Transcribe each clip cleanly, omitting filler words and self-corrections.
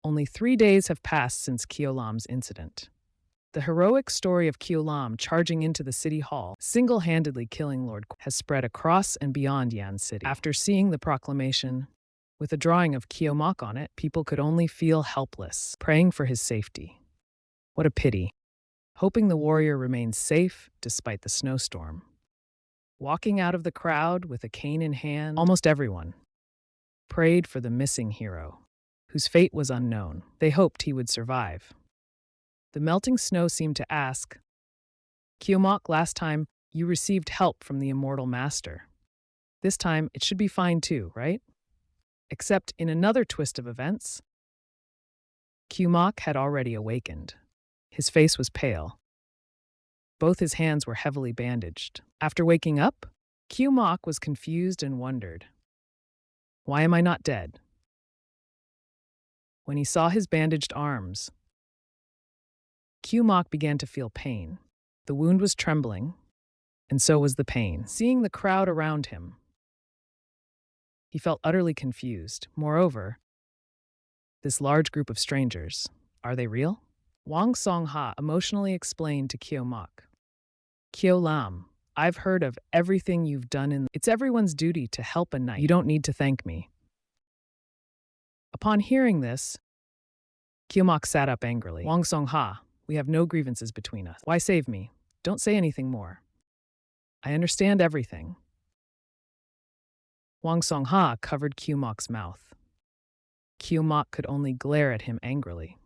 Only 3 days have passed since Kyolam's incident. The heroic story of Kyolam charging into the city hall, single-handedly killing Lord has spread across and beyond Yan City. After seeing the proclamation, with a drawing of Kyomak on it, people could only feel helpless, praying for his safety. What a pity. Hoping the warrior remains safe despite the snowstorm. Walking out of the crowd with a cane in hand, almost everyone prayed for the missing hero, whose fate was unknown. They hoped he would survive. The melting snow seemed to ask, Kyomak, last time you received help from the immortal master. This time it should be fine too, right? Except in another twist of events, Kyomak had already awakened. His face was pale. Both his hands were heavily bandaged. After waking up, Kyomak was confused and wondered, why am I not dead? When he saw his bandaged arms, Kyomak began to feel pain. The wound was trembling, and so was the pain. Seeing the crowd around him, he felt utterly confused. Moreover, this large group of strangers, are they real? Wang Songha emotionally explained to Kyomak, Kyolam, I've heard of everything you've done it's everyone's duty to help a knight. You don't need to thank me. Upon hearing this, Kyomak sat up angrily. Wang Songha, we have no grievances between us. Why save me? Don't say anything more. I understand everything. Wang Songha covered Kyomak's mouth. Kyomak could only glare at him angrily.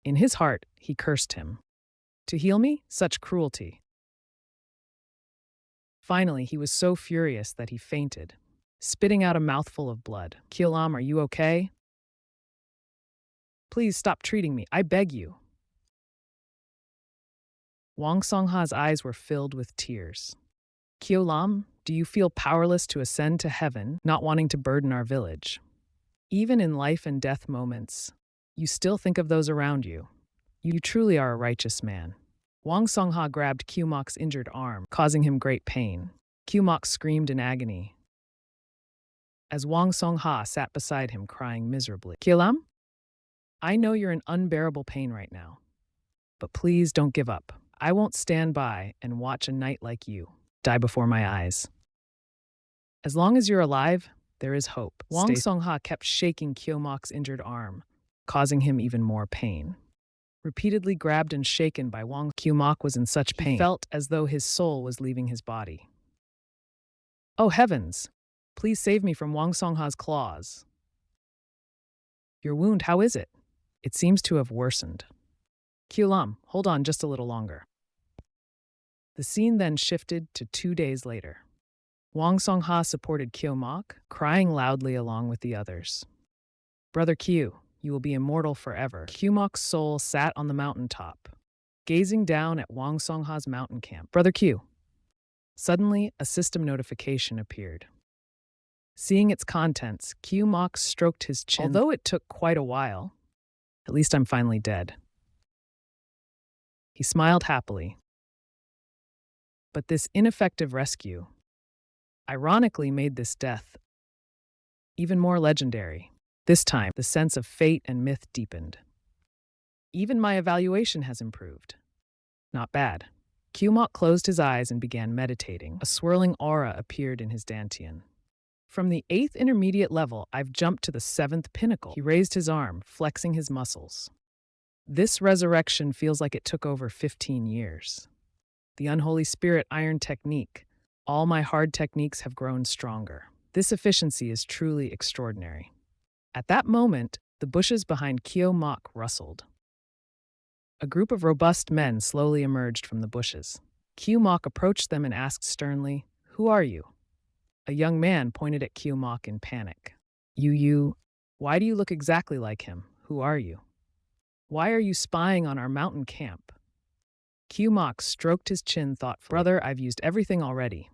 In his heart, he cursed him. To heal me? Such cruelty. Finally, he was so furious that he fainted, spitting out a mouthful of blood. Kyolam, are you okay? Please stop treating me, I beg you. Wang Songha's eyes were filled with tears. Kyolam, do you feel powerless to ascend to heaven, not wanting to burden our village? Even in life and death moments, you still think of those around you. You truly are a righteous man. Wang Songha grabbed Kyomak's injured arm, causing him great pain. Kyomak screamed in agony as Wang Songha sat beside him crying miserably. Kyolam, I know you're in unbearable pain right now, but please don't give up. I won't stand by and watch a knight like you die before my eyes. As long as you're alive, there is hope. Wang Songha kept shaking Kyomak's injured arm, causing him even more pain. Repeatedly grabbed and shaken by Wang, Kyomak was in such pain. He felt as though his soul was leaving his body. Oh heavens! Please save me from Wang Songha's claws. Your wound, how is it? It seems to have worsened. Kyolam, hold on just a little longer. The scene then shifted to 2 days later. Wang Songha supported Kyomak, crying loudly along with the others. Brother Kyu, you will be immortal forever. Kyomak's soul sat on the mountaintop, gazing down at Wang Songha's mountain camp. Brother Kyu. Suddenly, a system notification appeared. Seeing its contents, Kyomak stroked his chin. Although it took quite a while, at least I'm finally dead. He smiled happily. But this ineffective rescue ironically made this death even more legendary. This time, the sense of fate and myth deepened. Even my evaluation has improved. Not bad. Kyomak closed his eyes and began meditating. A swirling aura appeared in his dantian. From the 8th intermediate level, I've jumped to the 7th pinnacle. He raised his arm, flexing his muscles. This resurrection feels like it took over 15 years. The unholy spirit iron technique. All my hard techniques have grown stronger. This efficiency is truly extraordinary. At that moment, the bushes behind Kyomak rustled. A group of robust men slowly emerged from the bushes. Kyomak approached them and asked sternly, "Who are you?" A young man pointed at Kyomak in panic. You, why do you look exactly like him? Who are you? Why are you spying on our mountain camp? Kyomak stroked his chin thoughtfully. Brother, I've used everything already.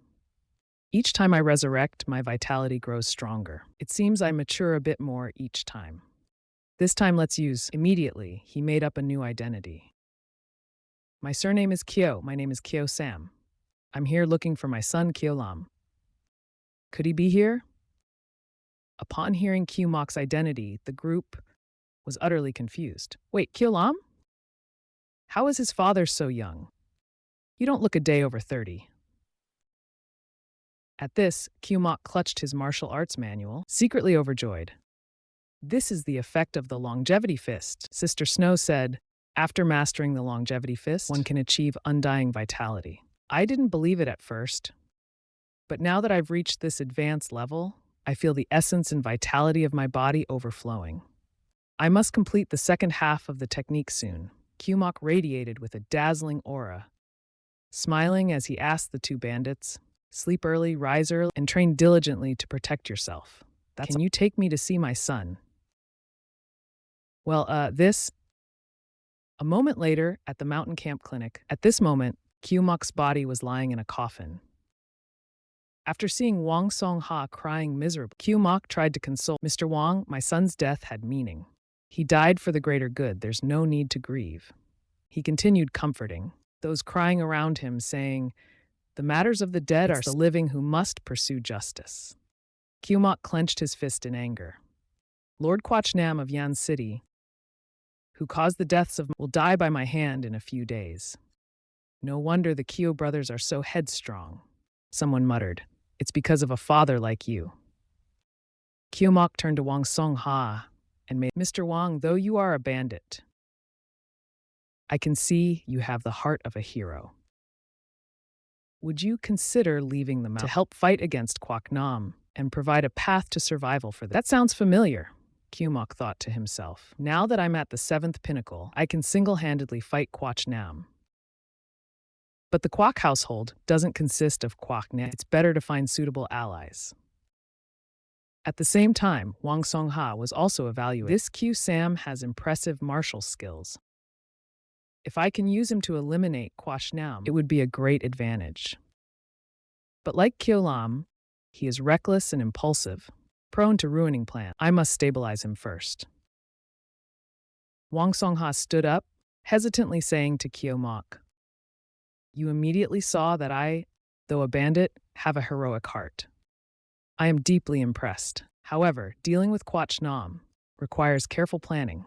Each time I resurrect, my vitality grows stronger. It seems I mature a bit more each time. This time let's use immediately. He made up a new identity. My surname is Kyo. My name is Kyo Sam. I'm here looking for my son Kyolam. Could he be here? Upon hearing Kyomak's identity, the group was utterly confused. Wait, Kyolam? How is his father so young? You don't look a day over 30. At this, Kyumok clutched his martial arts manual, secretly overjoyed. This is the effect of the longevity fist, Sister Snow said. After mastering the longevity fist, one can achieve undying vitality. I didn't believe it at first, but now that I've reached this advanced level, I feel the essence and vitality of my body overflowing. I must complete the second half of the technique soon. Kyumok radiated with a dazzling aura, smiling as he asked the two bandits, sleep early, rise early, and train diligently to protect yourself. Can you take me to see my son? Well, A moment later, at the mountain camp clinic, at this moment, Kyumok's body was lying in a coffin. After seeing Wang Song-ha crying miserably, Kyumok tried to console. Mr. Wang, my son's death had meaning. He died for the greater good. There's no need to grieve. He continued comforting those crying around him, saying, the matters of the dead are the living who must pursue justice. Kyumok clenched his fist in anger. Lord Kwachnam of Yan City, who caused the deaths of, will die by my hand in a few days. No wonder the Kyo brothers are so headstrong. Someone muttered, it's because of a father like you. Kyumok turned to Wang Song-ha and made, Mr. Wang, though you are a bandit, I can see you have the heart of a hero. Would you consider leaving the mountain to help fight against Kwaknam and provide a path to survival for them? That sounds familiar, Kyumok thought to himself. Now that I'm at the 7th pinnacle, I can single-handedly fight Kwachnam. But the Kwak household doesn't consist of Kwaknam. It's better to find suitable allies. At the same time, Wang Song-ha was also evaluating. This Kyu Sam has impressive martial skills. If I can use him to eliminate Kwachnam, it would be a great advantage. But like Kyolam, he is reckless and impulsive, prone to ruining plans. I must stabilize him first. Wang Song-ha stood up, hesitantly saying to Kyomok, you immediately saw that I, though a bandit, have a heroic heart. I am deeply impressed. However, dealing with Kwachnam requires careful planning.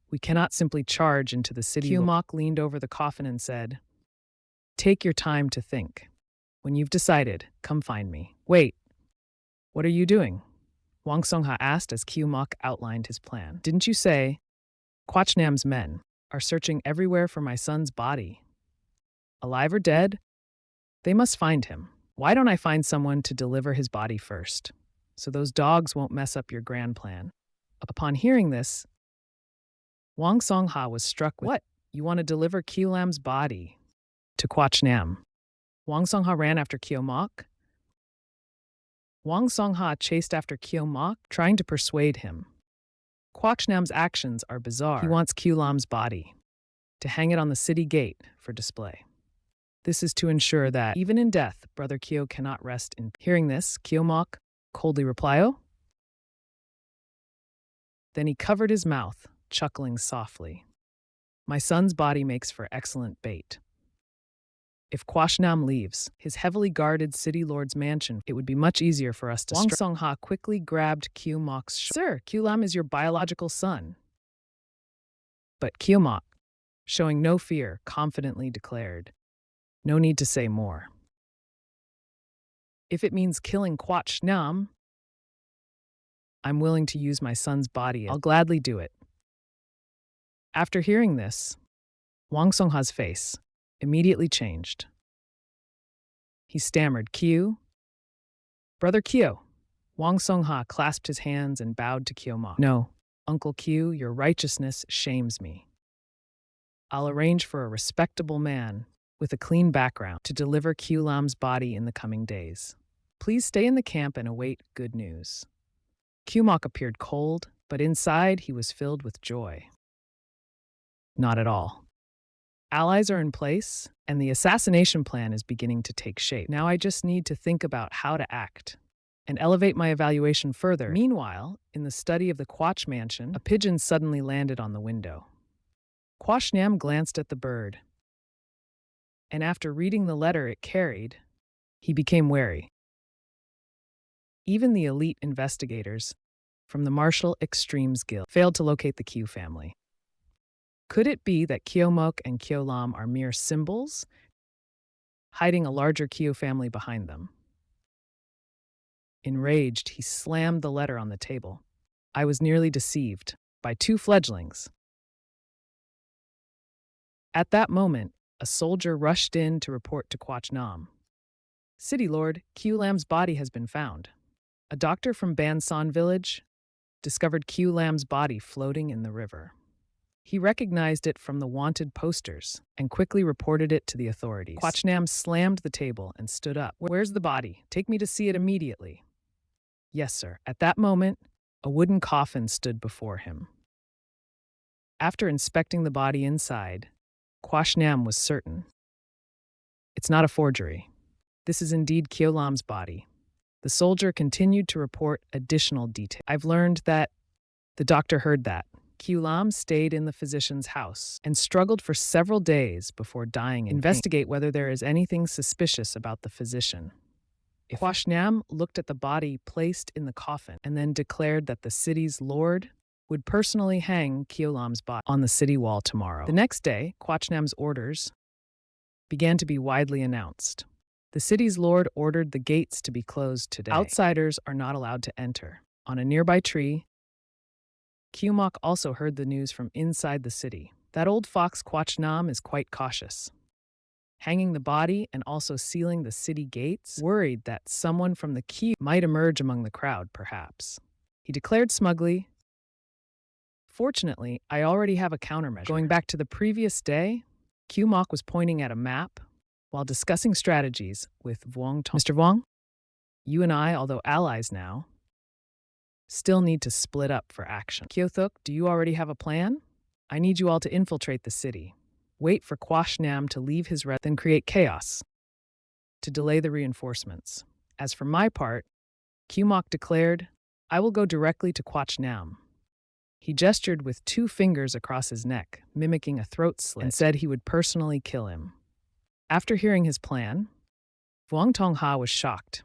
We cannot simply charge into the city. Kyumok leaned over the coffin and said, take your time to think. When you've decided, come find me. Wait, what are you doing? Wang Song-ha asked as Kyumok outlined his plan. Didn't you say, Kwachnam's men are searching everywhere for my son's body? Alive or dead? They must find him. Why don't I find someone to deliver his body first, so those dogs won't mess up your grand plan? Upon hearing this, Wang Song-ha was struck with, what? You want to deliver Kyolam's body to Kwachnam? Wang Song-ha ran after Kyomok. Wang Song-ha chased after Kyomok, trying to persuade him. Kwachnam's actions are bizarre. He wants Kyolam's body to hang it on the city gate for display. This is to ensure that, even in death, Brother Kyo cannot rest in. Hearing this, Kyomok coldly replied, then he covered his mouth, chuckling softly. My son's body makes for excellent bait. If Kwachnam leaves his heavily guarded city lord's mansion, it would be much easier for us to Wang Song-ha quickly grabbed Kyomok's shoulder. Sir, Kyolam is your biological son. But Kyomok, showing no fear, confidently declared, no need to say more. If it means killing Kwachnam, I'm willing to use my son's body. I'll gladly do it. After hearing this, Wang Song-ha's face immediately changed. He stammered, Kyo? Brother Kyo. Wang Song-ha clasped his hands and bowed to Kyomok. No, Uncle Kyo, your righteousness shames me. I'll arrange for a respectable man with a clean background to deliver Kyolam's body in the coming days. Please stay in the camp and await good news. Kyomok appeared cold, but inside he was filled with joy. Not at all. Allies are in place, and the assassination plan is beginning to take shape. Now I just need to think about how to act and elevate my evaluation further. Meanwhile, in the study of the Kwach mansion, a pigeon suddenly landed on the window. Kwachnam glanced at the bird, and after reading the letter it carried, he became wary. Even the elite investigators from the Martial Extremes Guild failed to locate the Q family. Could it be that Kyomok and Kyolam are mere symbols, hiding a larger Kyo family behind them? Enraged, he slammed the letter on the table. I was nearly deceived by two fledglings. At that moment, a soldier rushed in to report to Quach Nam. City Lord, Q Lam's body has been found. A doctor from Ban San village discovered Q Lam's body floating in the river. He recognized it from the wanted posters and quickly reported it to the authorities. Quach Nam slammed the table and stood up. Where's the body? Take me to see it immediately. Yes, sir. At that moment, a wooden coffin stood before him. After inspecting the body inside, Quach Nam was certain. It's not a forgery. This is indeed Kyolam's body. The soldier continued to report additional details. I've learned that the doctor heard that. Kyolam stayed in the physician's house and struggled for several days before dying. Investigate whether there is anything suspicious about the physician. Quach Nam looked at the body placed in the coffin and then declared that the city's lord would personally hang Kyolam's body on the city wall tomorrow. The next day, Quach Nam's orders began to be widely announced. The city's lord ordered the gates to be closed today. Outsiders are not allowed to enter. On a nearby tree, Kyomok also heard the news from inside the city. That old fox Quach Nam is quite cautious. Hanging the body and also sealing the city gates, worried that someone from the Q might emerge among the crowd, perhaps. He declared smugly, "Fortunately, I already have a countermeasure." Going back to the previous day, Kyomok was pointing at a map while discussing strategies with Vuong Tong. Mr. Vuong, you and I, although allies now, still need to split up for action. Kyothuk, do you already have a plan? I need you all to infiltrate the city. Wait for Quach Nam to leave his rest, then create chaos to delay the reinforcements. As for my part, Kyomok declared, I will go directly to Quach Nam. He gestured with 2 fingers across his neck, mimicking a throat slit, and said he would personally kill him. After hearing his plan, Vuong Tong Ha was shocked.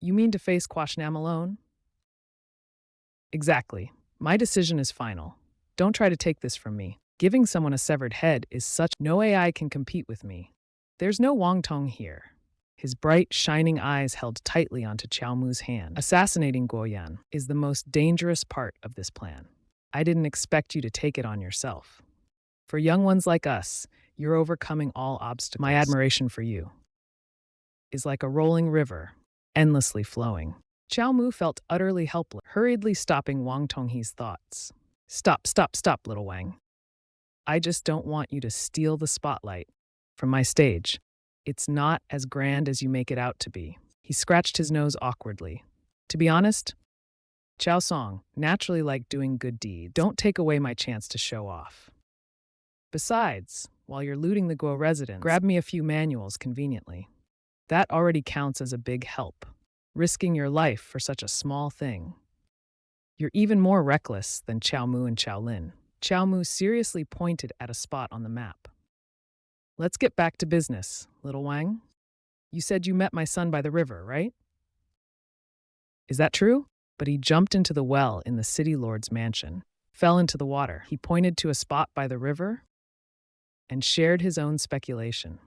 You mean to face Quach Nam alone? Exactly. My decision is final. Don't try to take this from me. Giving someone a severed head is such no AI can compete with me. There's no Wang Tong here. His bright, shining eyes held tightly onto Chao Mu's hand. Assassinating Guoyan is the most dangerous part of this plan. I didn't expect you to take it on yourself. For young ones like us, you're overcoming all obstacles. My admiration for you is like a rolling river, endlessly flowing. Chao Mu felt utterly helpless, hurriedly stopping Wang Tonghe's thoughts. Stop, little Wang. I just don't want you to steal the spotlight from my stage. It's not as grand as you make it out to be. He scratched his nose awkwardly. To be honest, Chao Song naturally liked doing good deeds. Don't take away my chance to show off. Besides, while you're looting the Guo residence, grab me a few manuals conveniently. That already counts as a big help. Risking your life for such a small thing. You're even more reckless than Chao Mu and Chao Lin. Chao Mu seriously pointed at a spot on the map. Let's get back to business, little Wang. You said you met my son by the river, right? Is that true? But he jumped into the well in the city lord's mansion, fell into the water. He pointed to a spot by the river and shared his own speculation.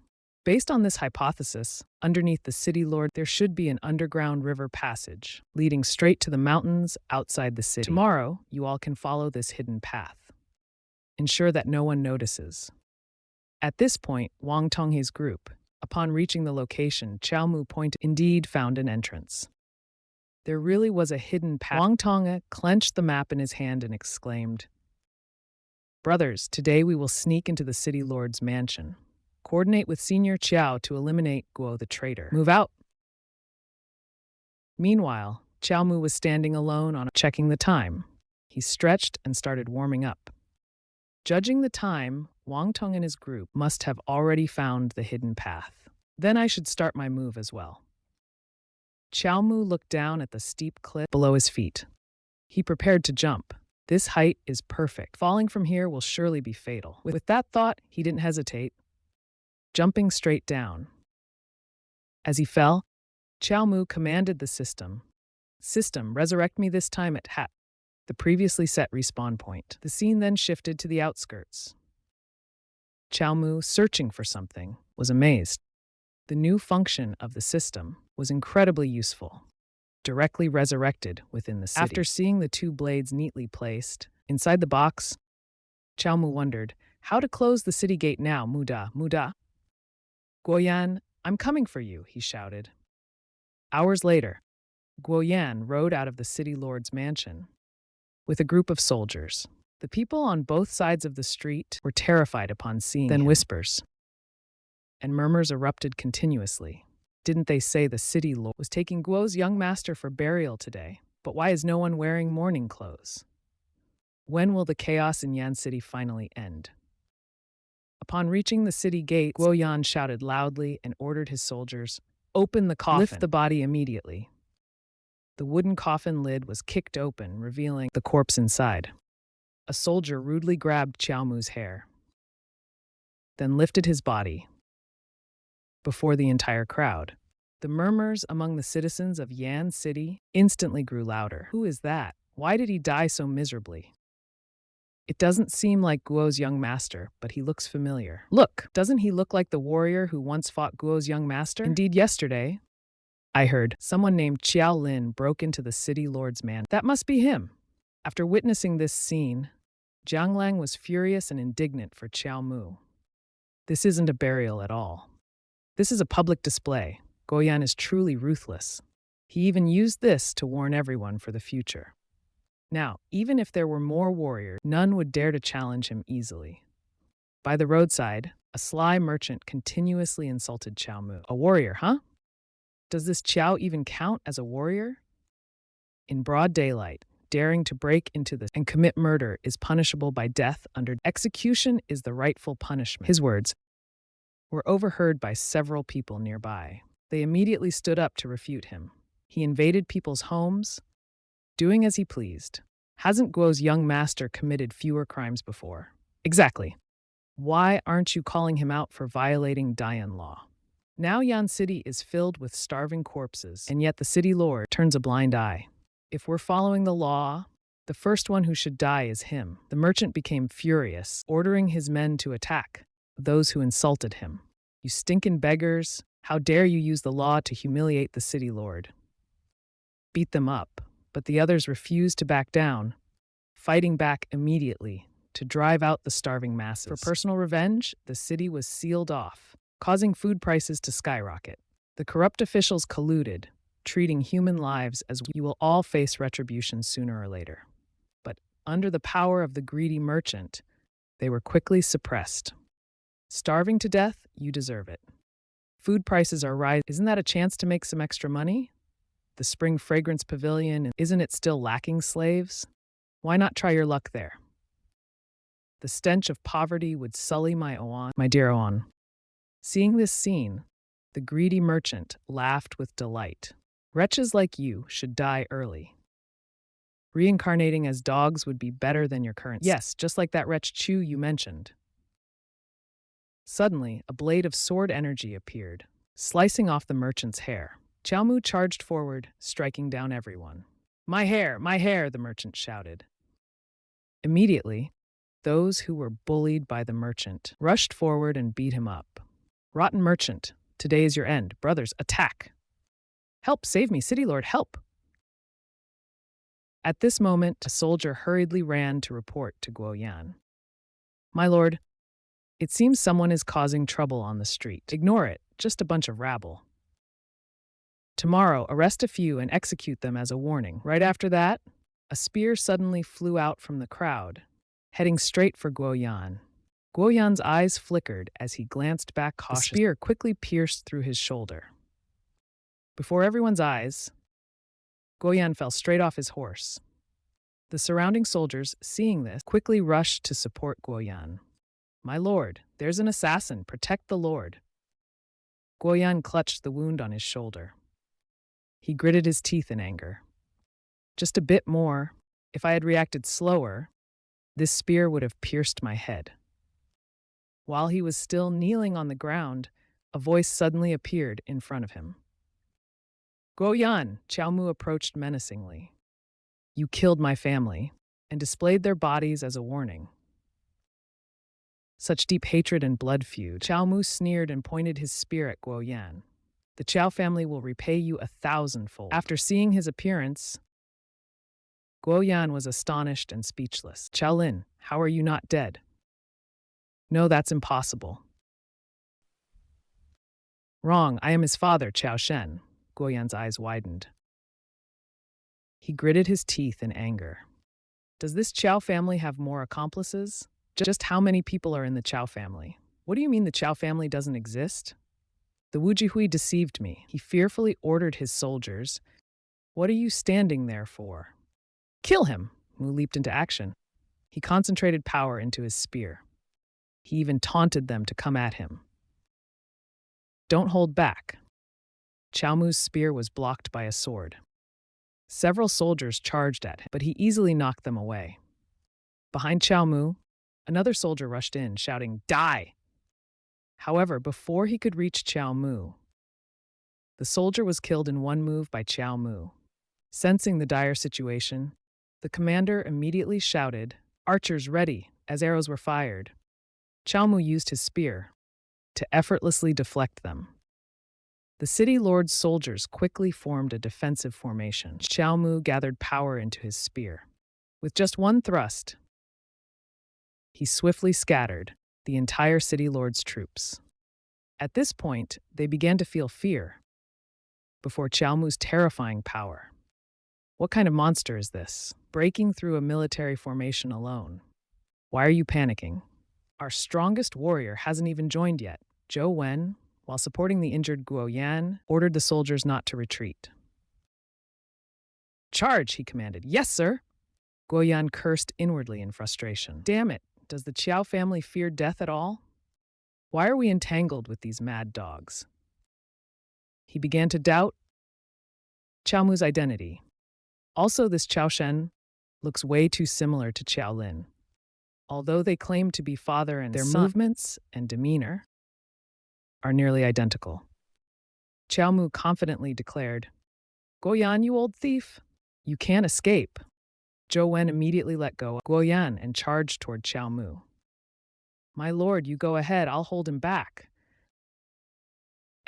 Based on this hypothesis, underneath the city lord, there should be an underground river passage leading straight to the mountains outside the city. Tomorrow, you all can follow this hidden path. Ensure that no one notices. At this point, Wang Tonghe's group, upon reaching the location, Chao Mu indeed found an entrance. There really was a hidden path. Wang Tonghe clenched the map in his hand and exclaimed, Brothers, today we will sneak into the city lord's mansion. Coordinate with Senior Chiao to eliminate Guo the traitor. Move out. Meanwhile, Chao Mu was standing alone checking the time. He stretched and started warming up. Judging the time, Wang Tong and his group must have already found the hidden path. Then I should start my move as well. Chao Mu looked down at the steep cliff below his feet. He prepared to jump. This height is perfect. Falling from here will surely be fatal. With that thought, he didn't hesitate, jumping straight down. As he fell, Chao Mu commanded the system, resurrect me this time at hat. the previously set respawn point. The scene then shifted to the outskirts. Chow Mu, searching for something, was amazed. The new function of the system was incredibly useful, directly resurrected within the city. After seeing the two blades neatly placed inside the box, Chow Mu wondered how to close the city gate now. Muda, Muda. Guoyan, I'm coming for you, he shouted. Hours later, Guoyan rode out of the city lord's mansion with a group of soldiers. The people on both sides of the street were terrified upon seeing him. Then whispers and murmurs erupted continuously. Didn't they say the city lord was taking Guo's young master for burial today? But why is no one wearing mourning clothes? When will the chaos in Yan City finally end? Upon reaching the city gates, Guo Yan shouted loudly and ordered his soldiers, "Open the coffin. Lift the body immediately." The wooden coffin lid was kicked open, revealing the corpse inside. A soldier rudely grabbed Chow Mu's hair, then lifted his body before the entire crowd. The murmurs among the citizens of Yan City instantly grew louder. Who is that? Why did he die so miserably? It doesn't seem like Guo's young master, but he looks familiar. Look, doesn't he look like the warrior who once fought Guo's young master? Indeed, yesterday, I heard someone named Qiao Lin broke into the city lord's mansion. That must be him. After witnessing this scene, Jiang Lang was furious and indignant for Qiao Mu. This isn't a burial at all. This is a public display. Guoyan is truly ruthless. He even used this to warn everyone for the future. Now, even if there were more warriors, none would dare to challenge him easily. By the roadside, a sly merchant continuously insulted Qiao Mu. A warrior, huh? Does this Qiao even count as a warrior? In broad daylight, daring to break into the and commit murder is punishable by death under execution is the rightful punishment. His words were overheard by several people nearby. They immediately stood up to refute him. He invaded people's homes, doing as he pleased. Hasn't Guo's young master committed fewer crimes before? Exactly. Why aren't you calling him out for violating Dian law? Now Yan City is filled with starving corpses, and yet the city lord turns a blind eye. If we're following the law, the first one who should die is him. The merchant became furious, ordering his men to attack those who insulted him. You stinking beggars, how dare you use the law to humiliate the city lord? Beat them up, but the others refused to back down, fighting back immediately to drive out the starving masses. For personal revenge, the city was sealed off, causing food prices to skyrocket. The corrupt officials colluded, treating human lives as you will all face retribution sooner or later. But under the power of the greedy merchant, they were quickly suppressed. Starving to death, you deserve it. Food prices are rising. Isn't that a chance to make some extra money? The Spring Fragrance Pavilion, isn't it still lacking slaves? Why not try your luck there? The stench of poverty would sully my dear Oan. Seeing this scene, the greedy merchant laughed with delight. Wretches like you should die early. Reincarnating as dogs would be better than your current. Yes, just like that wretch Chu you mentioned. Suddenly, a blade of sword energy appeared, slicing off the merchant's hair. Qiao Mu charged forward, striking down everyone. My hair, the merchant shouted. Immediately, those who were bullied by the merchant rushed forward and beat him up. Rotten merchant, today is your end. Brothers, attack! Help, save me, City Lord, help! At this moment, a soldier hurriedly ran to report to Guoyan. My lord, it seems someone is causing trouble on the street. Ignore it, just a bunch of rabble. Tomorrow, arrest a few and execute them as a warning. Right after that, a spear suddenly flew out from the crowd, heading straight for Guoyan. Guoyan's eyes flickered as he glanced back cautiously. The spear quickly pierced through his shoulder. Before everyone's eyes, Guoyan fell straight off his horse. The surrounding soldiers, seeing this, quickly rushed to support Guoyan. My lord, there's an assassin. Protect the lord. Guoyan clutched the wound on his shoulder. He gritted his teeth in anger. Just a bit more. If I had reacted slower, this spear would have pierced my head. While he was still kneeling on the ground, a voice suddenly appeared in front of him. Guoyan, Qiao Mu approached menacingly. You killed my family. and displayed their bodies as a warning. Such deep hatred and blood feud. Chao Mu sneered and pointed his spear at Guo Yan. The Chao family will repay you 1,000-fold. After seeing his appearance, Guo Yan was astonished and speechless. Chao Lin, how are you not dead? No, that's impossible. Wrong, I am his father, Chao Shen. Guo Yan's eyes widened. He gritted his teeth in anger. Does this Chao family have more accomplices? Just how many people are in the Chao family? What do you mean the Chao family doesn't exist? The Wu Jihui deceived me. He fearfully ordered his soldiers. What are you standing there for? Kill him! Mu leaped into action. He concentrated power into his spear. He even taunted them to come at him. Don't hold back. Chao Mu's spear was blocked by a sword. Several soldiers charged at him, but he easily knocked them away. Behind Chao Mu, another soldier rushed in, shouting, "Die!" However, before he could reach Chao Mu, the soldier was killed in one move by Chao Mu. Sensing the dire situation, the commander immediately shouted, "Archers ready," as arrows were fired. Chao Mu used his spear to effortlessly deflect them. The city lord's soldiers quickly formed a defensive formation. Chao Mu gathered power into his spear. With just one thrust, he swiftly scattered the entire city lord's troops. At this point, they began to feel fear before Chao Mu's terrifying power. What kind of monster is this, breaking through a military formation alone? Why are you panicking? Our strongest warrior hasn't even joined yet. Zhou Wen, while supporting the injured Guo Yan, ordered the soldiers not to retreat. Charge, he commanded. Yes, sir. Guo Yan cursed inwardly in frustration. Damn it, does the Qiao family fear death at all? Why are we entangled with these mad dogs? He began to doubt Chao Mu's identity. Also, this Chao Shen looks way too similar to Chao Lin. Although they claim to be father and son, their movements and demeanor are nearly identical. Chao Mu confidently declared, "Guo Yan, you old thief, you can't escape." Zhou Wen immediately let go of Guo Yan and charged toward Chao Mu. "My lord, you go ahead, I'll hold him back."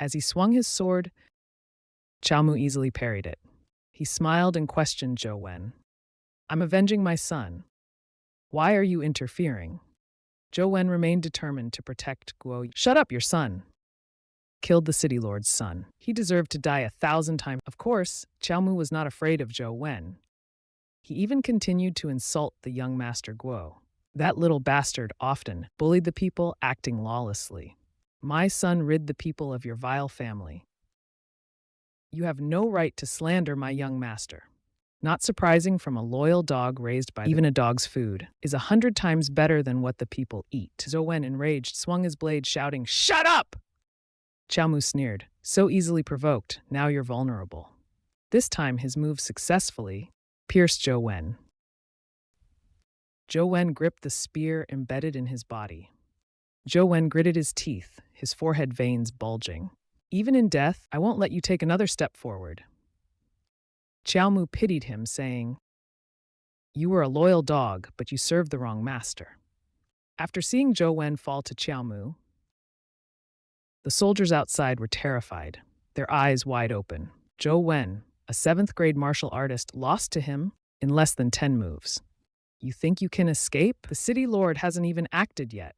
As he swung his sword, Chao Mu easily parried it. He smiled and questioned Zhou Wen. "I'm avenging my son. Why are you interfering?" Zhou Wen remained determined to protect Guo. "Shut up, your son killed the city lord's son. He deserved to die 1,000 times." Of course, Chao Mu was not afraid of Zhou Wen. He even continued to insult the young master Guo. That little bastard often bullied the people, acting lawlessly. "My son rid the people of your vile family. You have no right to slander my young master." Not surprising from a loyal dog raised by even a dog's food is 100 times better than what the people eat. Zhou Wen, enraged, swung his blade, shouting, "Shut up!" Chao Mu sneered. "So easily provoked, now you're vulnerable." This time, his move successfully pierced Zhou Wen. Zhou Wen gripped the spear embedded in his body. Zhou Wen gritted his teeth, his forehead veins bulging. "Even in death, I won't let you take another step forward." Chao Mu pitied him, saying, "You were a loyal dog, but you served the wrong master." After seeing Zhou Wen fall to Chao Mu, the soldiers outside were terrified, their eyes wide open. Zhou Wen, a 7th-grade martial artist, lost to him in less than 10 moves. You think you can escape? The city lord hasn't even acted yet.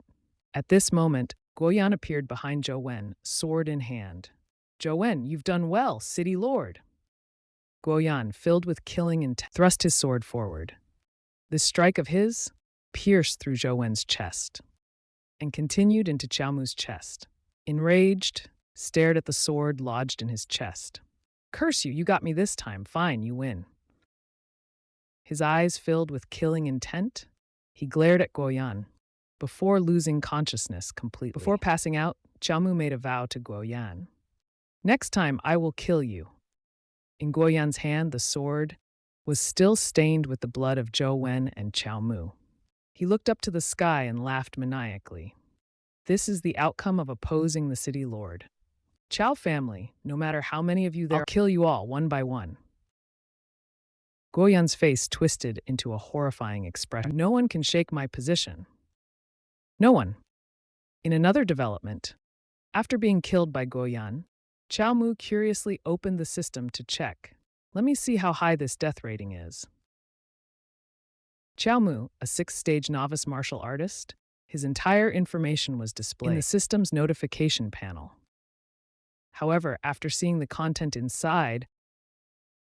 At this moment, Guo Yan appeared behind Zhou Wen, sword in hand. "Zhou Wen, you've done well, city lord." Guo Yan, filled with killing intent, thrust his sword forward. This strike of his pierced through Zhou Wen's chest and continued into Chao Mu's chest. Enraged, stared at the sword lodged in his chest. "Curse you, you got me this time. Fine, you win." His eyes filled with killing intent, he glared at Guo Yan before losing consciousness completely. Before passing out, Chao Mu made a vow to Guo Yan. "Next time, I will kill you." In Guo Yan's hand, the sword was still stained with the blood of Zhou Wen and Chao Mu. He looked up to the sky and laughed maniacally. This is the outcome of opposing the city lord. Chao family, no matter how many of you there, I'll kill you all one by one. Guoyan's face twisted into a horrifying expression. No one can shake my position. No one. In another development, after being killed by Guoyan, Chao Mu curiously opened the system to check. Let me see how high this death rating is. Chao Mu, a 6th-stage novice martial artist, his entire information was displayed in the system's notification panel. However, after seeing the content inside,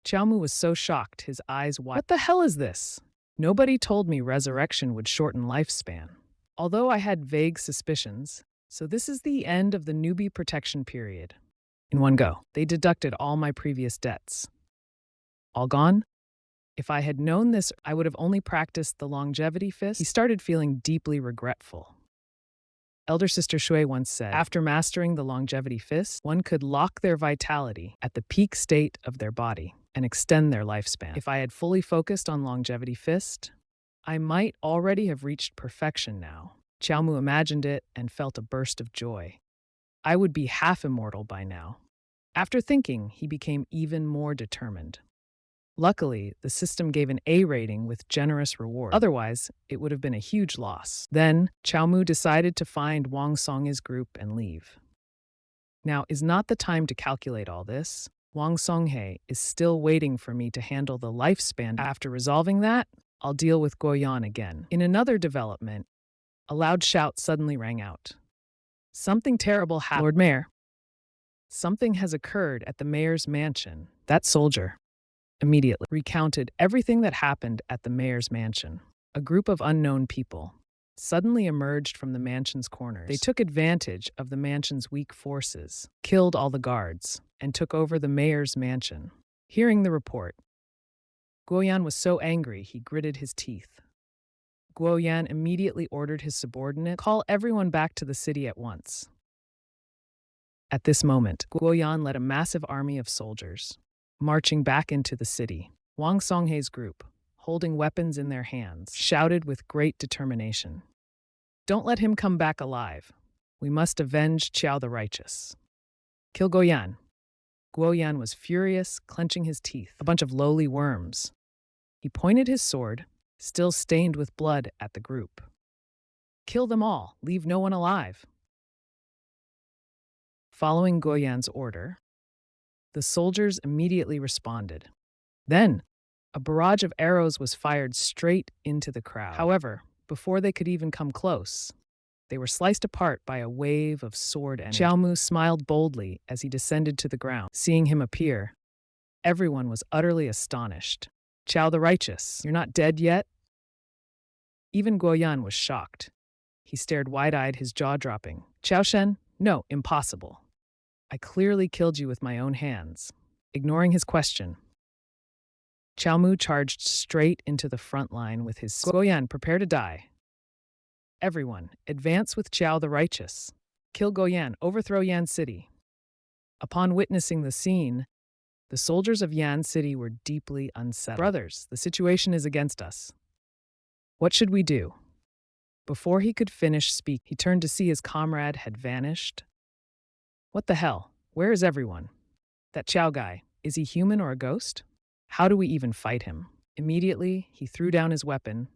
Chao Mu was so shocked his eyes widened. What the hell is this? Nobody told me resurrection would shorten lifespan. Although I had vague suspicions, so this is the end of the newbie protection period. In one go, they deducted all my previous debts. All gone? If I had known this, I would have only practiced the longevity fist. He started feeling deeply regretful. Elder Sister Shui once said, after mastering the longevity fist, one could lock their vitality at the peak state of their body and extend their lifespan. If I had fully focused on longevity fist, I might already have reached perfection now. Chao Mu imagined it and felt a burst of joy. I would be half immortal by now. After thinking, he became even more determined. Luckily, the system gave an A rating with generous reward. Otherwise, it would have been a huge loss. Then, Chao Mu decided to find Wang Songhe's group and leave. Now is not the time to calculate all this. Wang Songhe is still waiting for me to handle the lifespan. After resolving that, I'll deal with Guoyan again. In another development, a loud shout suddenly rang out. Something terrible happened. Lord Mayor, something has occurred at the mayor's mansion. That soldier immediately recounted everything that happened at the mayor's mansion. A group of unknown people suddenly emerged from the mansion's corners. They took advantage of the mansion's weak forces, killed all the guards, and took over the mayor's mansion. Hearing the report, Guoyan was so angry he gritted his teeth. Guoyan immediately ordered his subordinate, call everyone back to the city at once. At this moment, Guoyan led a massive army of soldiers, marching back into the city. Wang Songhe's group, holding weapons in their hands, shouted with great determination. Don't let him come back alive. We must avenge Qiao the Righteous. Kill Guoyan. Guoyan was furious, clenching his teeth. A bunch of lowly worms. He pointed his sword, still stained with blood, at the group. Kill them all. Leave no one alive. Following Guoyan's order, the soldiers immediately responded. Then, a barrage of arrows was fired straight into the crowd. However, before they could even come close, they were sliced apart by a wave of sword energy. Chao Mu smiled boldly as he descended to the ground. Seeing him appear, everyone was utterly astonished. Qiao the Righteous, you're not dead yet? Even Guoyan was shocked. He stared wide-eyed, his jaw dropping. Qiao Shen? No, impossible. I clearly killed you with my own hands. Ignoring his question, Chao Mu charged straight into the front line with his Guoyan, prepare to die. Everyone, advance with Qiao the Righteous. Kill Guoyan, overthrow Yan City. Upon witnessing the scene, the soldiers of Yan City were deeply unsettled. Brothers, the situation is against us. What should we do? Before he could finish speak, he turned to see his comrade had vanished. What the hell? Where is everyone? That Qiao guy, is he human or a ghost? How do we even fight him? Immediately, he threw down his weapon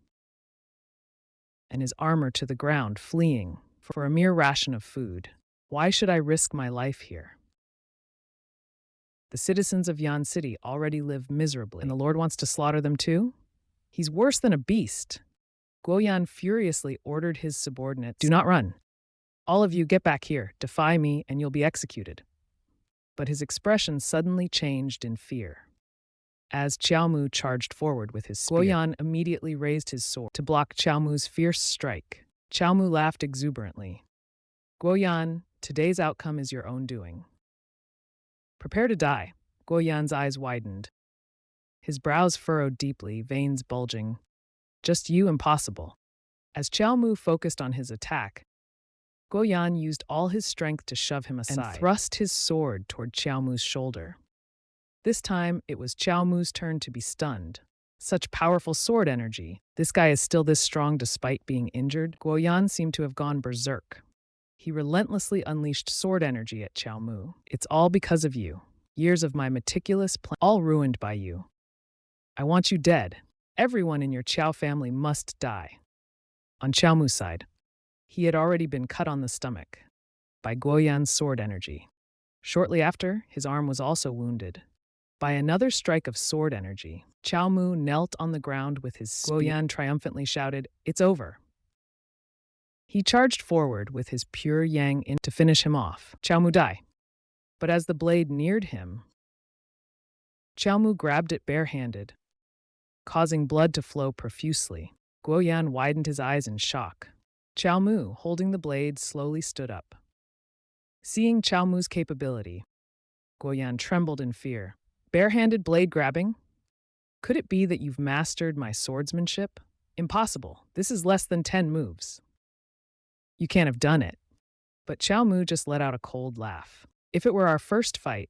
and his armor to the ground, fleeing for a mere ration of food. Why should I risk my life here? The citizens of Yan City already live miserably, and the Lord wants to slaughter them too? He's worse than a beast. Guoyan furiously ordered his subordinates, do not run. All of you get back here, defy me, and you'll be executed. But his expression suddenly changed in fear. As Chao Mu charged forward with his spear, Guoyan immediately raised his sword to block Chao Mu's fierce strike. Chao Mu laughed exuberantly. Guoyan, today's outcome is your own doing. Prepare to die. Guoyan's eyes widened. His brows furrowed deeply, veins bulging. Just you, impossible. As Chao Mu focused on his attack, Guoyan used all his strength to shove him aside and thrust his sword toward Chao Mu's shoulder. This time, it was Chao Mu's turn to be stunned. Such powerful sword energy. This guy is still this strong despite being injured. Guoyan seemed to have gone berserk. He relentlessly unleashed sword energy at Chao Mu. It's all because of you. Years of my meticulous plan, all ruined by you. I want you dead. Everyone in your Chow family must die. On Chow Mu's side, he had already been cut on the stomach by Guoyan's sword energy. Shortly after, his arm was also wounded by another strike of sword energy. Chow Mu knelt on the ground with his spear. Guoyan triumphantly shouted, "It's over." He charged forward with his pure yang in to finish him off. Chow Mu died. But as the blade neared him, Chow Mu grabbed it barehanded, causing blood to flow profusely. Guoyan widened his eyes in shock. Chow Mu, holding the blade, slowly stood up. Seeing Chow Mu's capability, Guoyan trembled in fear. Barehanded blade grabbing? Could it be that you've mastered my swordsmanship? Impossible. This is less than 10 moves. You can't have done it. But Chow Mu just let out a cold laugh. If it were our first fight,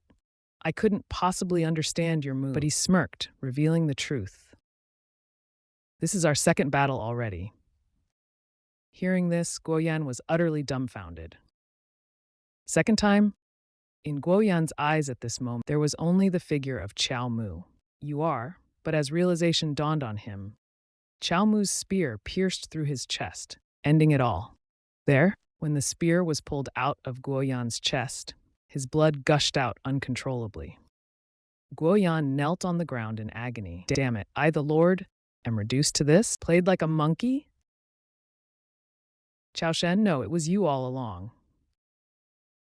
I couldn't possibly understand your move. But he smirked, revealing the truth. This is our second battle already. Hearing this, Guoyan was utterly dumbfounded. Second time? In Guoyan's eyes at this moment, there was only the figure of Chow Mu. You are, but as realization dawned on him, Chow Mu's spear pierced through his chest, ending it all. There, when the spear was pulled out of Guoyan's chest, his blood gushed out uncontrollably. Guoyan knelt on the ground in agony. Damn it, I, the Lord, am reduced to this? Played like a monkey? Chao Shen, no, it was you all along.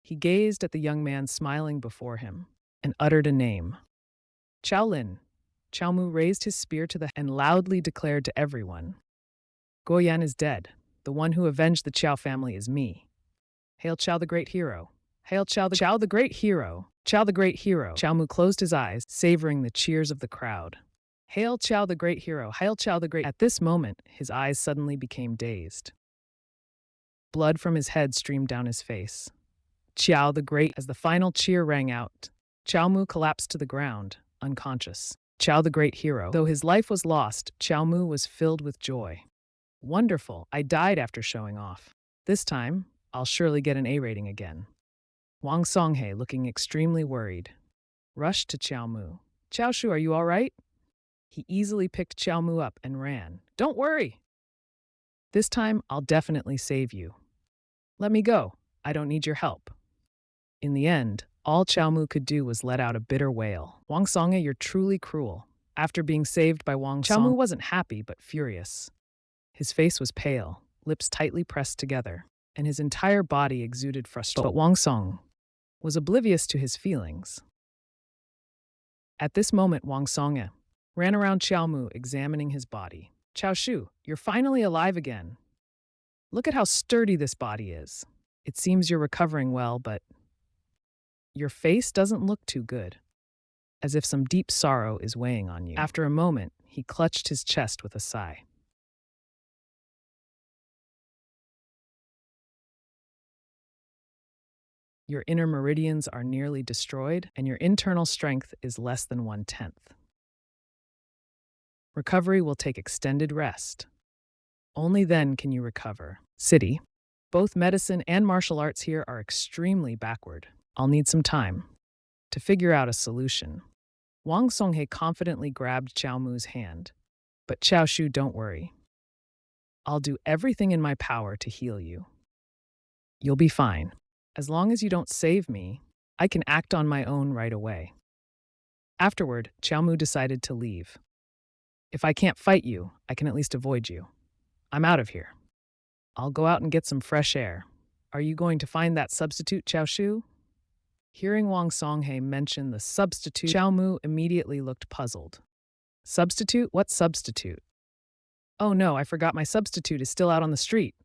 He gazed at the young man smiling before him and uttered a name. Chao Lin. Chow Mu raised his spear to the and loudly declared to everyone, Guoyan is dead. The one who avenged the Chow family is me. Hail Chow the great hero. Hail Chow the great hero. Chow the great hero. Chow Mu closed his eyes, savoring the cheers of the crowd. Hail Chow the great hero. Hail Chow the great. At this moment, his eyes suddenly became dazed. Blood from his head streamed down his face. Chow the great. As the final cheer rang out, Chow Mu collapsed to the ground, unconscious. Chow the great hero. Though his life was lost, Chow Mu was filled with joy. Wonderful, I died after showing off. This time, I'll surely get an A rating again. Wang Songhe, looking extremely worried, rushed to Chow Mu. Chow Shu, are you all right? He easily picked Chow Mu up and ran. Don't worry. This time, I'll definitely save you. Let me go. I don't need your help. In the end, all Chow Mu could do was let out a bitter wail. Wang Songhe, you're truly cruel. After being saved by Wang Chow Mu wasn't happy but furious. His face was pale, lips tightly pressed together, and his entire body exuded frustration. But Wang Song was oblivious to his feelings. At this moment, Wang Songye ran around Chow Mu, examining his body. Chow Shu, you're finally alive again. Look at how sturdy this body is. It seems you're recovering well, but your face doesn't look too good, as if some deep sorrow is weighing on you. After a moment, he clutched his chest with a sigh. Your inner meridians are nearly destroyed, and your internal strength is less than 1/10. Recovery will take extended rest. Only then can you recover. City. Both medicine and martial arts here are extremely backward. I'll need some time to figure out a solution. Wang Songhe confidently grabbed Chow Mu's hand. But Chow Shu, don't worry. I'll do everything in my power to heal you. You'll be fine. As long as you don't save me, I can act on my own right away. Afterward, Chow Mu decided to leave. If I can't fight you, I can at least avoid you. I'm out of here. I'll go out and get some fresh air. Are you going to find that substitute, Chow Shu? Hearing Wang Songhe mention the substitute, Chow Mu immediately looked puzzled. Substitute? What substitute? Oh no, I forgot my substitute is still out on the street.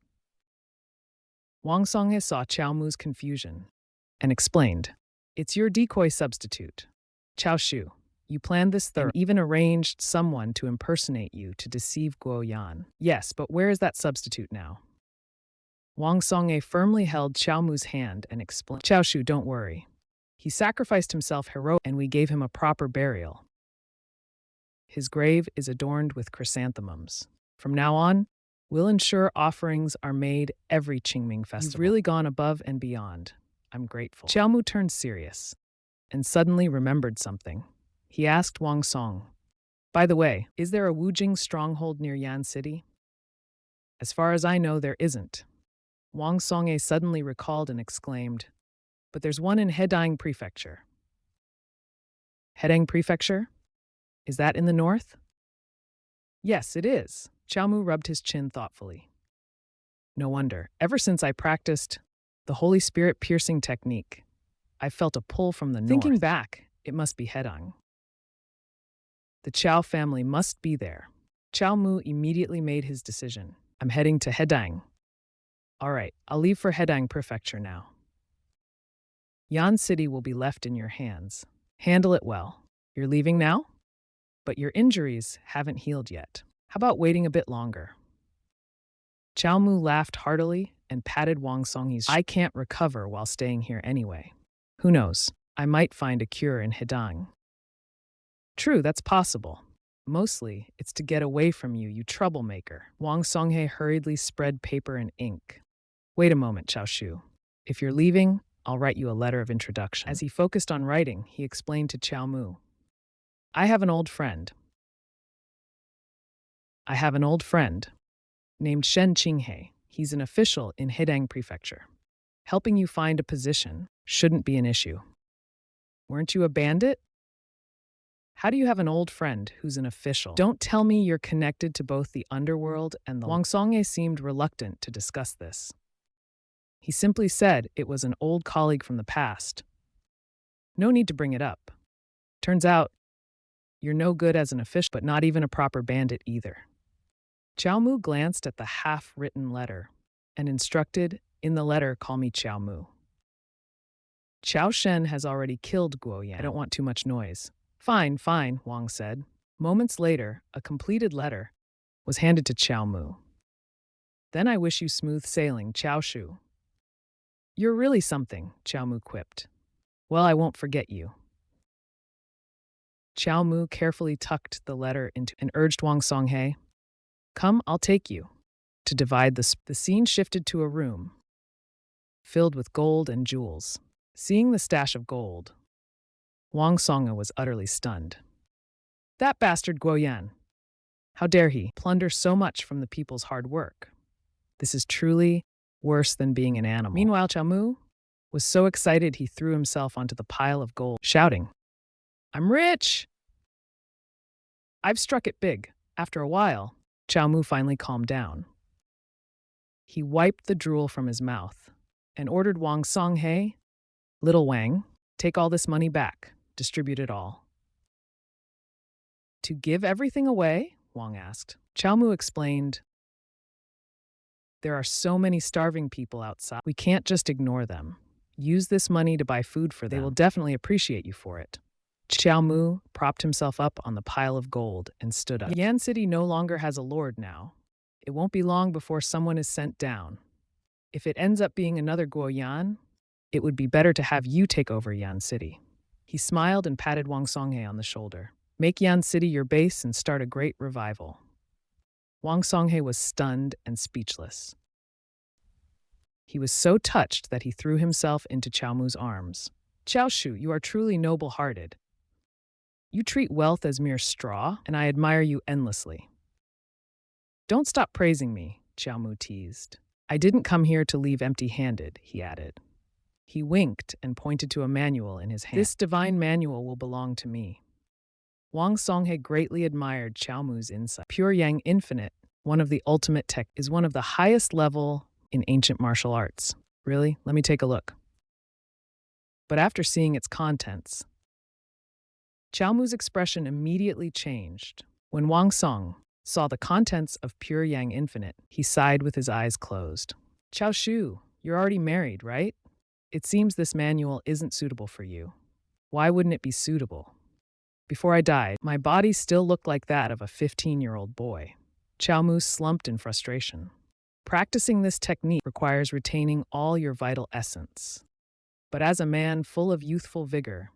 Wang Songhe saw Chow Mu's confusion and explained, it's your decoy substitute. Chow Shu, you planned this thoroughly and even arranged someone to impersonate you to deceive Guo Yan. Yes, but where is that substitute now? Wang Songhe firmly held Chow Mu's hand and explained, Chow Shu, don't worry. He sacrificed himself heroically and we gave him a proper burial. His grave is adorned with chrysanthemums. From now on, we'll ensure offerings are made every Qingming festival. You've really gone above and beyond. I'm grateful. Chow Mu turned serious and suddenly remembered something. He asked Wang Song, By the way, is there a Wujing stronghold near Yan City? As far as I know, there isn't. Wang Songye suddenly recalled and exclaimed, but there's one in Hedang Prefecture. Hedang Prefecture? Is that in the north? Yes, it is. Xiaomu rubbed his chin thoughtfully. No wonder. Ever since I practiced the Holy Spirit piercing technique, I felt a pull from the north. Thinking back, it must be Hedang. The Chao family must be there. Chao Mu immediately made his decision. I'm heading to Hedang. All right, I'll leave for Hedang Prefecture now. Yan City will be left in your hands. Handle it well. You're leaving now? But your injuries haven't healed yet. How about waiting a bit longer? Chao Mu laughed heartily and patted Wang Songhe's shoulder. I can't recover while staying here anyway. Who knows? I might find a cure in Hedang. True, that's possible. Mostly, it's to get away from you, you troublemaker. Wang Songhe hurriedly spread paper and ink. Wait a moment, Chao Shu. If you're leaving, I'll write you a letter of introduction. As he focused on writing, he explained to Chao Mu. I have an old friend named Shen Qinghe. He's an official in Hedang Prefecture. Helping you find a position shouldn't be an issue. Weren't you a bandit? How do you have an old friend who's an official? Don't tell me you're connected to both the underworld and the... Wang Songye seemed reluctant to discuss this. He simply said it was an old colleague from the past. No need to bring it up. Turns out, you're no good as an official, but not even a proper bandit either. Chao Mu glanced at the half-written letter and instructed, in the letter, call me Chao Mu. Chao Shen has already killed Guo Yan. I don't want too much noise. Fine, fine, Wang said. Moments later, a completed letter was handed to Chao Mu. Then I wish you smooth sailing, Chao Shu. You're really something, Chao Mu quipped. Well, I won't forget you. Chao Mu carefully tucked the letter into and urged Wang Songhe, come, I'll take you. To divide the scene shifted to a room filled with gold and jewels. Seeing the stash of gold, Wang Songhe was utterly stunned. That bastard Guo Yan. How dare he plunder so much from the people's hard work? This is truly worse than being an animal. Meanwhile, Chao Mu was so excited he threw himself onto the pile of gold, shouting, I'm rich! I've struck it big. After a while, Chao Mu finally calmed down. He wiped the drool from his mouth and ordered Wang Songhe, Little Wang, take all this money back, distribute it all. To give everything away? Wang asked. Chao Mu explained, there are so many starving people outside. We can't just ignore them. Use this money to buy food for them. They will definitely appreciate you for it. Chao Mu propped himself up on the pile of gold and stood up. Yan City no longer has a lord now. It won't be long before someone is sent down. If it ends up being another Guo Yan, it would be better to have you take over Yan City. He smiled and patted Wang Songhe on the shoulder. Make Yan City your base and start a great revival. Wang Songhe was stunned and speechless. He was so touched that he threw himself into Chao Mu's arms. Chao Shu, you are truly noble-hearted. You treat wealth as mere straw, and I admire you endlessly. Don't stop praising me, Chao Mu teased. I didn't come here to leave empty-handed, he added. He winked and pointed to a manual in his hand. This divine manual will belong to me. Wang Songhe greatly admired Chao Mu's insight. Pure Yang Infinite, one of the ultimate tech, is one of the highest level in ancient martial arts. Really? Let me take a look. But after seeing its contents, Chao Mu's expression immediately changed. When Wang Song saw the contents of Pure Yang Infinite, he sighed with his eyes closed. Chao Shu, you're already married, right? It seems this manual isn't suitable for you. Why wouldn't it be suitable? Before I died, my body still looked like that of a 15-year-old boy. Chao Mu slumped in frustration. Practicing this technique requires retaining all your vital essence. But as a man full of youthful vigor,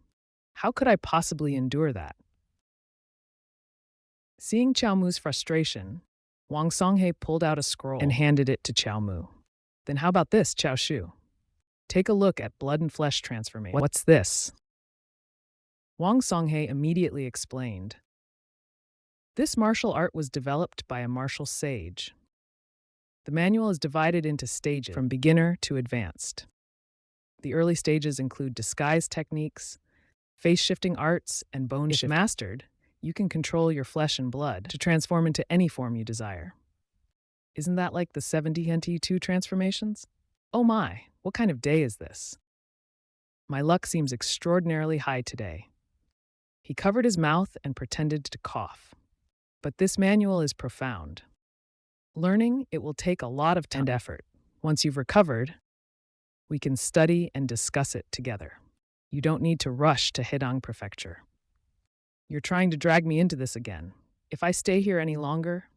how could I possibly endure that? Seeing Chao Mu's frustration, Wang Songhe pulled out a scroll and handed it to Chao Mu. Then how about this, Chao Shu? Take a look at blood and flesh transformation. What's this? Wang Songhe immediately explained. This martial art was developed by a martial sage. The manual is divided into stages from beginner to advanced. The early stages include disguise techniques, face-shifting arts, and bone shift. If mastered, you can control your flesh and blood to transform into any form you desire. Isn't that like the 70 NT2 transformations? Oh my, what kind of day is this? My luck seems extraordinarily high today. He covered his mouth and pretended to cough. But this manual is profound. Learning, it will take a lot of time and effort. Once you've recovered, we can study and discuss it together. You don't need to rush to Hedong Prefecture. You're trying to drag me into this again. If I stay here any longer,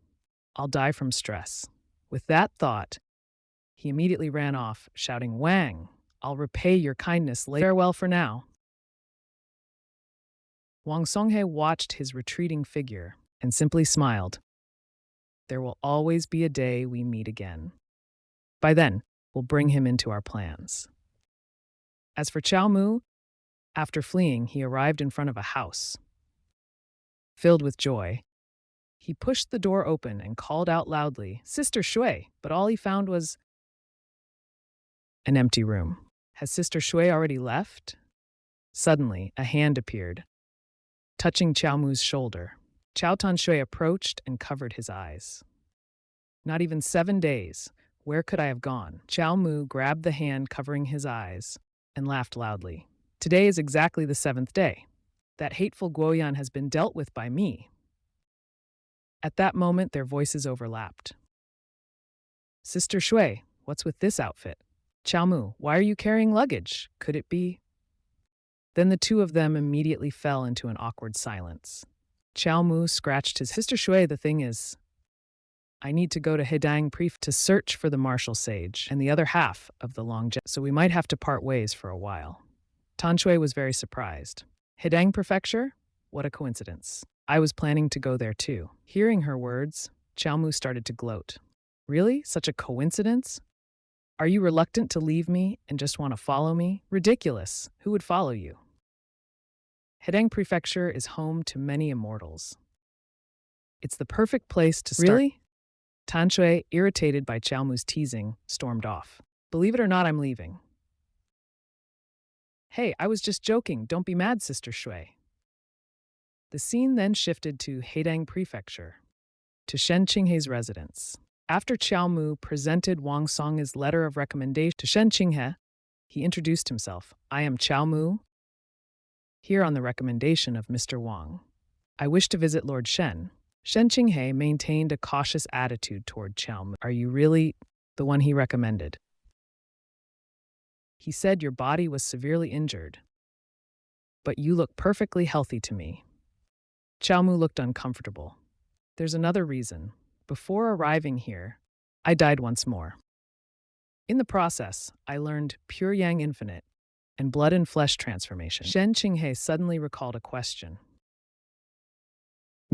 I'll die from stress. With that thought, he immediately ran off, shouting, "Wang, I'll repay your kindness later. Farewell for now." Wang Songhe watched his retreating figure and simply smiled. There will always be a day we meet again. By then, we'll bring him into our plans. As for Chao Mu, after fleeing, he arrived in front of a house. Filled with joy, he pushed the door open and called out loudly, "Sister Shui," but all he found was an empty room. Has Sister Shui already left? Suddenly, a hand appeared, touching Chao Mu's shoulder. Chao Tan Shui approached and covered his eyes. Not even 7 days. Where could I have gone? Chao Mu grabbed the hand covering his eyes and laughed loudly. Today is exactly the 7th day. That hateful Guoyan has been dealt with by me. At that moment, their voices overlapped. Sister Shui, what's with this outfit? Chao Mu, why are you carrying luggage? Could it be? Then the two of them immediately fell into an awkward silence. Chao Mu scratched his Sister Shui, the thing is, I need to go to Hedong Prefecture to search for the martial sage and the other half of the long jet, so we might have to part ways for a while. Tan Shui was very surprised. Hedong Prefecture? What a coincidence. I was planning to go there too. Hearing her words, Chao Mu started to gloat. Really? Such a coincidence? Are you reluctant to leave me and just want to follow me? Ridiculous. Who would follow you? Hedong Prefecture is home to many immortals. It's the perfect place to start. Really? Tan Shui, irritated by Chao Mu's teasing, stormed off. Believe it or not, I'm leaving. Hey, I was just joking. Don't be mad, Sister Shui. The scene then shifted to Hedong Prefecture, to Shen Qinghe's residence. After Chao Mu presented Wang Song's letter of recommendation to Shen Qinghe, he introduced himself. I am Chao Mu, here on the recommendation of Mr. Wang. I wish to visit Lord Shen. Shen Qinghe maintained a cautious attitude toward Chao Mu. Are you really the one he recommended? He said your body was severely injured, but you look perfectly healthy to me. Chao Mu looked uncomfortable. There's another reason. Before arriving here, I died once more. In the process, I learned Pure Yang Infinite and blood and flesh transformation. Shen Qinghe suddenly recalled a question.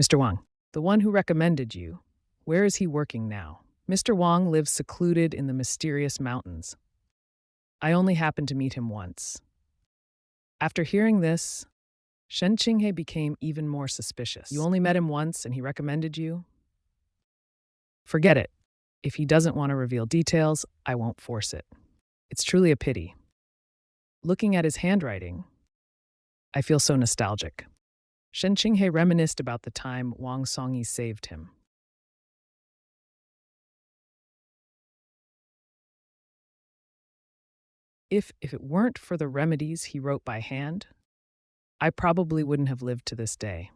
Mr. Wang, the one who recommended you, where is he working now? Mr. Wang lives secluded in the mysterious mountains. I only happened to meet him once. After hearing this, Shen Qinghe became even more suspicious. You only met him once and he recommended you? Forget it. If he doesn't want to reveal details, I won't force it. It's truly a pity. Looking at his handwriting, I feel so nostalgic. Shen Qinghe reminisced about the time Wang Songyi saved him. If it weren't for the remedies he wrote by hand, I probably wouldn't have lived to this day.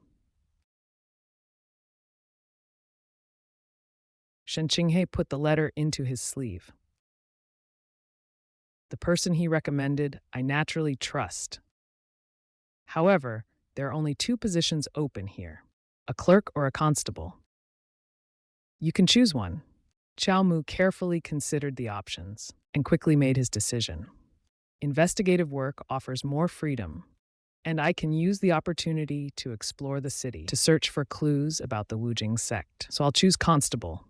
Shen Qinghe put the letter into his sleeve. The person he recommended, I naturally trust. However, there are only 2 positions open here, a clerk or a constable. You can choose one. Chao Mu carefully considered the options and quickly made his decision. Investigative work offers more freedom, and I can use the opportunity to explore the city, to search for clues about the Wujing sect. So I'll choose constable.